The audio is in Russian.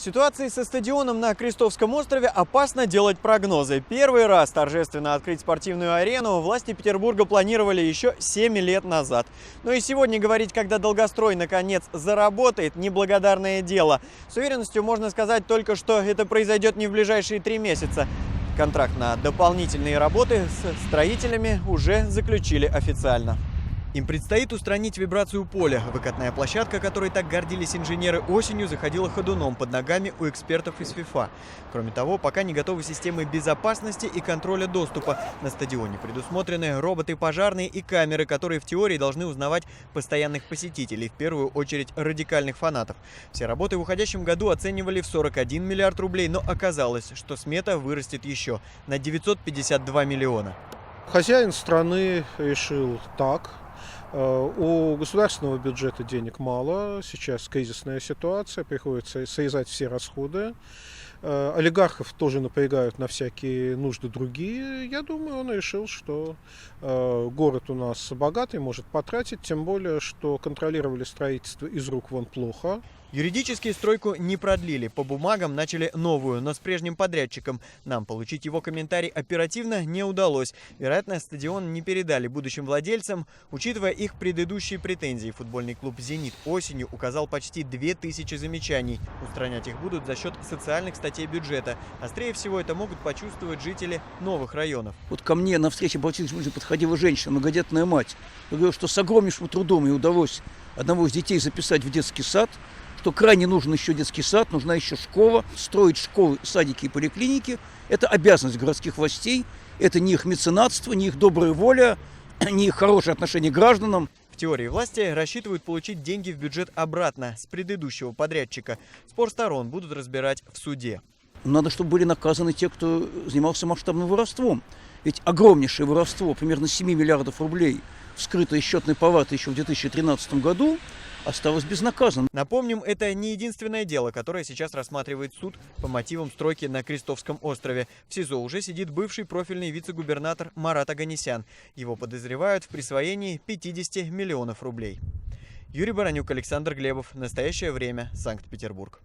ситуации со стадионом на Крестовском острове опасно делать прогнозы. Первый раз торжественно открыть спортивную арену власти Петербурга планировали еще 7 лет назад. Но и сегодня говорить, когда долгострой наконец заработает, неблагодарное дело. С уверенностью можно сказать только, что это произойдет не в ближайшие 3 месяца. Контракт на дополнительные работы с строителями уже заключили официально. Им предстоит устранить вибрацию поля. Выкатная площадка, которой так гордились инженеры осенью, заходила ходуном под ногами у экспертов из ФИФА. Кроме того, пока не готовы системы безопасности и контроля доступа. На стадионе предусмотрены роботы пожарные и камеры, которые в теории должны узнавать постоянных посетителей, в первую очередь радикальных фанатов. Все работы в уходящем году оценивали в 41 миллиард рублей, но оказалось, что смета вырастет еще на 952 миллиона. Хозяин страны решил так. У государственного бюджета денег мало, сейчас кризисная ситуация, приходится срезать все расходы. Олигархов тоже напрягают на всякие нужды другие. Я думаю, он решил, что город у нас богатый, может потратить, тем более, что контролировали строительство из рук вон плохо. Юридически стройку не продлили, по бумагам начали новую, но с прежним подрядчиком. Нам получить его комментарий оперативно не удалось. Вероятно, стадион не передали будущим владельцам. Учитывая их предыдущие претензии, футбольный клуб «Зенит» осенью указал почти 2000 замечаний. Устранять их будут за счет социальных статей бюджета. Острее всего это могут почувствовать жители новых районов. Вот ко мне на встрече подходила женщина, многодетная мать. Я говорю, что с огромнейшим трудом ей удалось одного из детей записать в детский сад, что крайне нужен еще детский сад, нужна еще школа. Строить школы, садики и поликлиники – это обязанность городских властей, это не их меценатство, не их добрая воля, не их хорошее отношение к гражданам. В теории власти рассчитывают получить деньги в бюджет обратно с предыдущего подрядчика. Спор сторон будут разбирать в суде. Надо, чтобы были наказаны те, кто занимался масштабным воровством. Ведь огромнейшее воровство, примерно 7 миллиардов рублей, вскрытое из счетной палаты еще в 2013 году, осталось безнаказанным. Напомним, это не единственное дело, которое сейчас рассматривает суд по мотивам стройки на Крестовском острове. В СИЗО уже сидит бывший профильный вице-губернатор Марат Оганесян. Его подозревают в присвоении 50 миллионов рублей. Юрий Баранюк, Александр Глебов. Настоящее время. Санкт-Петербург.